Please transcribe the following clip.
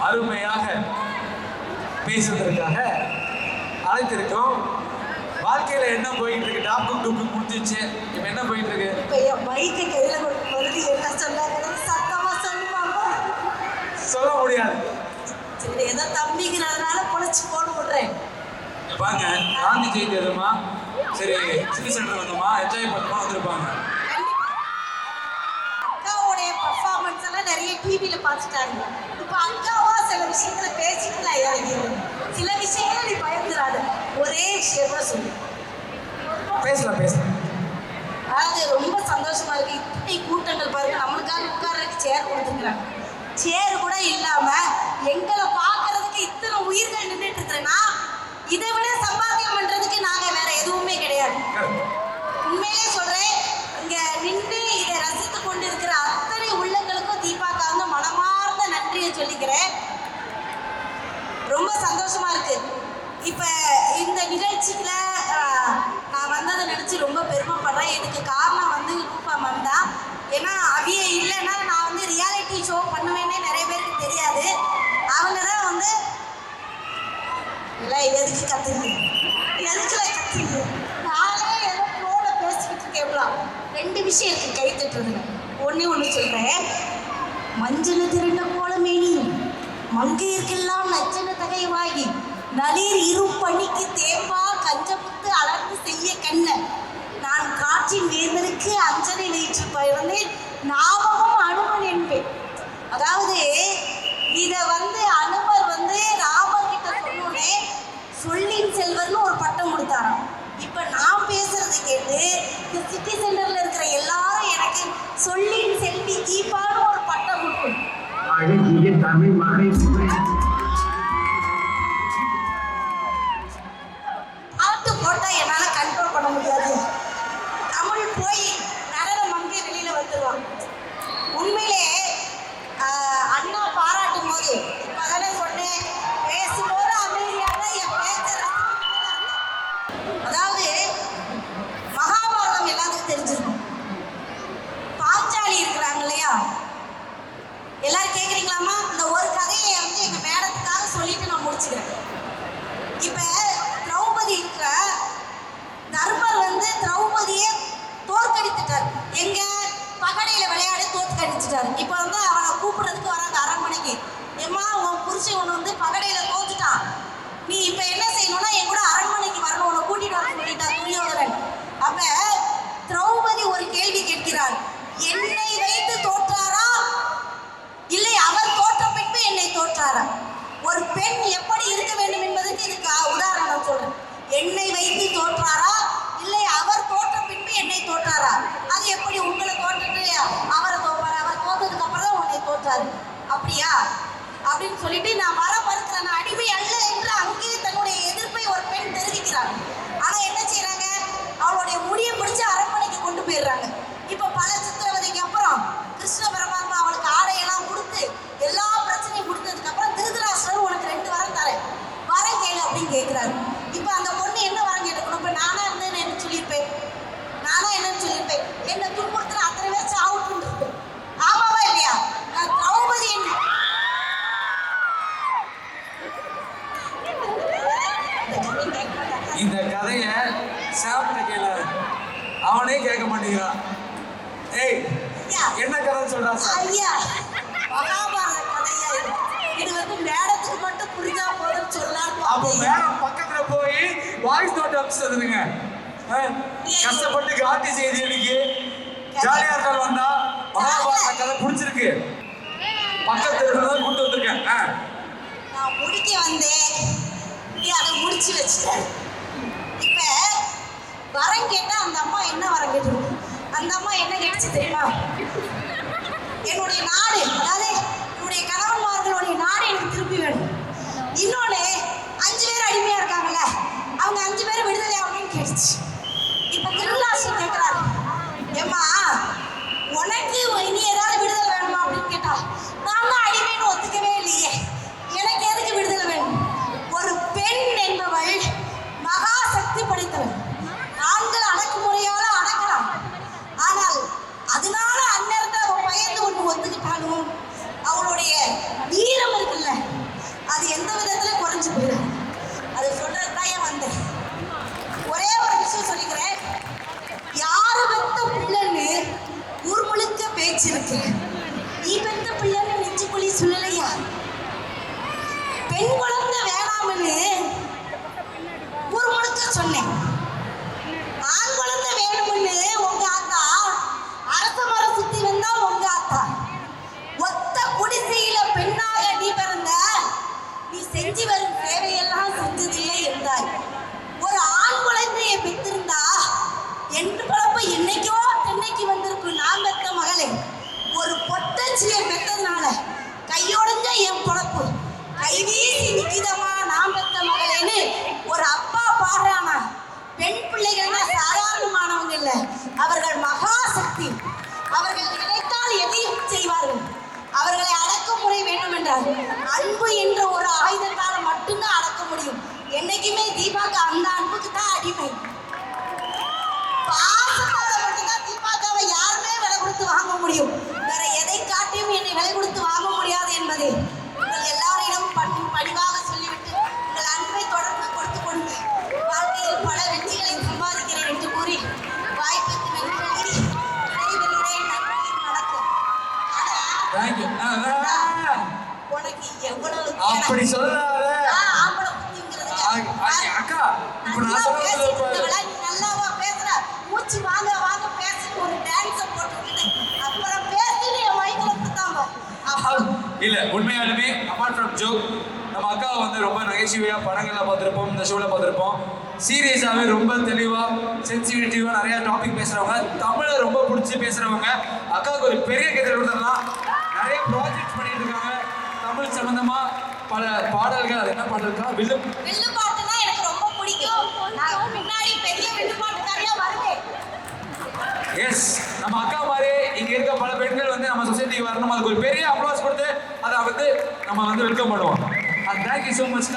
அருமையாக பேசுவதற்காக அழைத்திருக்கோம். வாழ்க்கையில என்ன போயிட்டு இருக்கு? டாப்புக்கு டூப்பு முடிஞ்சிச்சு. இப்ப என்ன போயிட்டு இருக்கு? இப்ப என் பைக்கு கையில கொடுக்கும்போது என்ன சொன்னாங்க சத்தமா சொல்லுவாங்க. சொல்ல முடியாது. சரி, ஏதோ தம்பிங்கிறதுனால பொழைச்சு போட விடுறேன். பாங்க, காந்தி ஜெயந்தி அதுமா, சரி சிட்டி சென்டர் வந்தோமா, என்ஜாய் பண்ணோமா வந்திருப்பாங்க. அக்காவுடைய பர்ஃபார்மன்ஸ் எல்லாம் நிறைய டிவியில பார்த்துட்டாங்க. இப்ப அக்காவா சில விஷயங்களை பேசிக்கலாம் இறங்கிடுது. சில விஷயங்களை நீ பயந்துடாது. ஒரே விஷயமா சொல்லு. பேசலாம் பேசலாம். அதாவது ரொம்ப சந்தோஷமா இருக்கு. இத்தனை கூட்டங்கள் பாருங்க, நம்மளுக்காக உட்கார்றதுக்கு சேர் கொடுத்துருக்குறாங்க. சேர் கூட இல்லாம எங்களை பார்க்கறதுக்கு இத்தனை உயிர்கள் நின்றுட்டு இருக்கிறேன்னா இதை விட சம்பாத்தியம் பண்றதுக்கு நாங்க வேற எதுவுமே கிடையாது. உண்மையிலே சொல்றேன், இங்க நின்று இதை ரசித்து கொண்டு இருக்கிற அத்தனை உள்ளங்களுக்கும் தீபாக்கா வந்து மனமார்ந்த நன்றியை சொல்லிக்கிறேன். ரொம்ப சந்தோஷமா இருக்கு. இப்ப இந்த நிகழ்ச்சியில நான் வந்ததை நினைச்சு ரொம்ப பெருமைப்படுறேன். இதுக்கு காரணம் வந்து ரூபா மேம் தான். ஏன்னா அவிய இல்லைன்னா நான் வந்து ரியாலிட்டி ஷோ பண்ணுவேன்னே நிறைய பேருக்கு தெரியாது. அவங்க தான் வந்து இல்லை எதுக்கு கத்துங்க, எதுக்குல கத்துங்க, நானே ஏதோ ப்ரோல பேசிக்கிட்டு இருக்கேன். ரெண்டு விஷயம் இருக்கு கை தட்டுறதுல. ஒன்று சொல்றேன். மஞ்சள் திரண்ட கோலமேனியும் மங்கையர்க்கெல்லாம் நச்சன தகைவாகி நளிர் இருப்பணிக்கு தேம்பா கஞ்சமுத்து அலர்ந்து செய்ய கண்ண நான் காற்றின் வேந்தனுக்கு அஞ்சனை நேற்று பயிர்ந்தேன் ஞாபகம் அனுமன் என்பேன். அதாவது இதை வந்து அனுமர் வந்து ராமன் கிட்ட சொன்னோடனே சொல்லின் செல்வர்னு ஒரு பட்டம் கொடுத்தாராம். இப்ப நான் பேசுறது கேட்டு இந்த சிட்டி சென்டர்ல இருக்கிற எல்லாரும் எனக்கு சொல்லின் செல்வி தீபான்னு ஒரு பட்டம் கொடுக்கணும். அழகிய தமிழ் மகை ஆட்டு போட்டா என்னால கண்ட்ரோல் பண்ண முடியாது. தமிழ் போய் நடனம் அங்கே வெளியில வந்துடுவான். உண்மையிலே அண்ணா பாராட்டும் போது இப்பதானே சொன்னேன், பேசும்போது அமைதியாக என் பேச்ச. அதாவது மகாபாரதம் எல்லாத்துக்கும் தெரிஞ்சிருக்கும். பாஞ்சாலி இருக்கிறாங்க இல்லையா, எல்லாரும் கேட்குறீங்களாமா? இந்த ஒரு கதையை வந்து எங்க மேடத்துக்காக சொல்லிட்டு நான் முடிச்சுக்கிறேன். இப்ப திரௌபதி இருக்கிற தர்மர் வந்து திரௌபதியை தோற்கடித்துட்டார். எங்க பகடையில விளையாட தோற்கடிச்சுட்டாரு. இப்ப வந்து அவனை கூப்பிடுறதுக்கு வராங்க அரண்மனைக்கு. ஏமா உன் புருஷன் ஒன்று வந்து பகடையில தோத்துட்டான், நீ இப்ப என்ன செய்யணும்னா என் கூட அரண்மனைக்கு வரணும், உன்னை கூட்டிட்டு வர சொல்லிட்டார் துரியோதனன். அப்ப திரௌபதி ஒரு கேள்வி கேட்கிறார், என்னை வைத்து தோற்றாரா இல்லை அவர் தோற்ற பின்பு என்னை தோற்றாரா? ஒரு பெண் எப்படி இருக்க வேண்டும் என்பதற்கு இதுக்கு உதாரணம் சொல்றேன். என்னை வைத்து தோற்றாரா இல்லை அவர் தோற்ற பின்பு என்னை தோற்றாரா? அது எப்படி உங்களை தோற்றுட்டு அவரை தோற்றாரு, அவர் தோற்றதுக்கு அப்புறம் தான் உன்னை தோற்றாரு அப்படியா அப்படின்னு சொல்லிட்டு நான் வர மறுக்கிறேன், நான் அடிமை அல்ல என்று அங்கேயே தன்னுடைய எதிர்ப்பை ஒரு பெண் தெரிவிக்கிறாங்க. ஆனா என்ன செய்யறாங்க, அவளுடைய முடியை பிடிச்சு அரண்மனைக்கு கொண்டு போயிடுறாங்க. இப்ப பல சித்திரவதைக்கு அப்புறம் கிருஷ்ண பரமாத்மா அவளுக்கு ஆடையெல்லாம் கொடுத்து எல்லா பிரச்சனையும் கொடுத்ததுக்கு அப்புறம் திருதராஷ்டிரர் உனக்கு 2 வரம் தரேன், வரம் கேளு அப்படின்னு கேட்கிறாரு. இப்ப அந்த பொண்ணு என்ன வரம் கேட்கணும்? இப்ப நானா இருந்தேன்னு என்ன சொல்லியிருப்பேன்? நானா என்னன்னு சொல்லியிருப்பேன்? என்ன துன்புறுத்துற அத்தனை பேர் சாவுட்டு இருப்பேன். ஆமாவா இல்லையா? நான் திரௌபதி இந்த கதைய சாப்பிட்ட கேள அவனே கேட்க மாட்டேங்கிறான். ஏய் என்ன கதை சொல்றா சார்? ஐயா மகாபாரத கதையா இது. இது வந்து மேடத்துக்கு மட்டும் புரிஞ்சா போதும் சொல்லலாம். அப்போ மேடம் பக்கத்துல போய் வாய்ஸ் நோட் அனுப்பிச்சதுங்க. கஷ்டப்பட்டு காந்தி செய்தி அன்னைக்கு ஜாலியா இருக்கால் வந்தா மகாபாரத கதை பிடிச்சிருக்கு, பக்கத்துல தான் கூட்டு வந்திருக்கேன். நான் முடிக்க வந்தேன், நீ அதை முடிச்சு வச்சுட்டேன். இப்ப வரம் கேட்டா அந்த அம்மா என்ன வரம் கேட்டு, அந்த அம்மா என்ன கேட்டுச்சு தெரியுமா? என்னுடைய நாடு, அதாவது என்னுடைய கணவன்மார்களுடைய நாடு எனக்கு திருப்பி வேணும். இன்னொன்னு 5 பேர் அடிமையா இருக்காங்கல்ல, அவங்க 5 பேர் விடுதலை அப்படின்னு கேட்டுச்சு. இப்ப திருநாசம் கேட்கிறாரு, ஏம்மா உனக்கு இனி ஏதாவது விடுதலை வேணுமா அப்படின்னு கேட்டா, நான் தான் அடிமைன்னு ஒத்துக்கவே இல்லையே, எனக்கு எதுக்கு விடுதலை வேணும்? ஒரு பெண் என்பவள் மகா சக்தி படைத்தவள். ஆண்கள் அடக்குமுறையால அடக்கலாம், ஆனால் அதனால அந்நேரத்தில் அவன் பயந்து ஒன்று ஒத்துக்கிட்டாலும் அவள் பெண் குழந்தை வேணாம்னு ஊர் முழுக்க சொன்னேன். ஆண் குழந்தை வேணும்னு உங்க ஆத்தா அரச மரம் சுத்தி வந்தா உங்க ஆத்தா. ஒத்த குடிசையில பெண்ணாக நீ பிறந்த, நீ செஞ்சு வரும் சேவையெல்லாம் செஞ்சதில்லை என்றாய். ஒரு ஆண் குழந்தையை பெற்றிருந்தா என்று பிறப்பு என்னைக்கோ தென்னைக்கு வந்திருக்கும். நான் பெற்ற மகளே, ஒரு பொட்டச்சியை பெற்றதுனால கையோடஞ்ச என் பொழப்பு கைவீசி நிக்கிதமா நான் பெற்ற மகளேன்னு ஒரு அப்பா பாடுறானா. பெண் பிள்ளைகள்னா சாதாரணமானவங்க இல்ல, அவர்கள் மகாசக்தி. அவர்கள் நினைத்தால் எதையும் செய்வார்கள். அவர்களை அடக்குமுறை வேண்டும் என்றால் அன்பு என்ற ஒரு ஆயுதத்தால் மட்டும்தான் அடக்க முடியும். என்னைக்குமே தீபாக்கு அந்த அன்புக்கு தான் அடிமை. பாசத்தால மட்டும்தான் தீபாக்காவை யாருமே விலை கொடுத்து வாங்க முடியும். வேற எதை காட்டியும் என்னை விலை கொடுத்து வாங்க முடியாது என்பதை உங்கள் எல்லாரிடமும் பணிவாக சொல்லிவிட்டு உங்கள் அன்பை தொடர்ந்து கொடுத்து கொண்டு வாழ்க்கையில் பல வெற்றிகளை சம்பாதிக்கிறேன் என்று கூறி வாய்ப்புக்கு நன்றி கூறி விடைபெறுகிறேன். நன்றி, வணக்கம். தேங்க்யூ. உனக்கு எவ்வளவு அப்படி சொல்லாத ஆம்பளை புத்திங்கிறது. அக்கா. இப்ப நான் சொல்றது நல்லாவா பேசுற? மூச்சு வாங்க வாங்க பேசி ஒரு டான்ஸ போட்டு விட்டு அப்புறம் பேசி என் மைக்ல கொடுத்தாங்க. இல்ல, உண்மையாலுமே அபார்ட் ஃப்ரம் ஜோக், நம்ம அக்காவை வந்து ரொம்ப நகைச்சுவையா படங்கள்ல பார்த்துருப்போம், இந்த ஷோல பார்த்துருப்போம். சீரியஸாவே ரொம்ப தெளிவா சென்சிட்டிவா நிறைய டாபிக் பேசுறவங்க, தமிழை ரொம்ப பிடிச்சி பேசுறவங்க. அக்காவுக்கு ஒரு பெரிய கைதல் கொடுத்துடலாம். நிறைய ப்ராஜெக்ட்ஸ் பண்ணிட்டு இருக்காங்க தமிழ் சம்பந்தமா. பல பாடல்கள், அது என்ன பாடல்கா? வில்லு பாட்டுனா எனக்கு ரொம்ப பிடிக்கும். நான் முன்னாடி பெரிய வில்லு பாட்டுக்காரியா வருவேன். எஸ், நம்ம அக்கா மாதிரி இங்க இருக்க பல பெண்கள் வந்து நம்ம சொசைட்டிக்கு வரணும். அதுக்கு ஒரு பெரிய அப்ளாஸ் கொடுத்து அதை வந்து நம்ம வந்து வெல்கம் பண்ணுவோம். Thank you so much.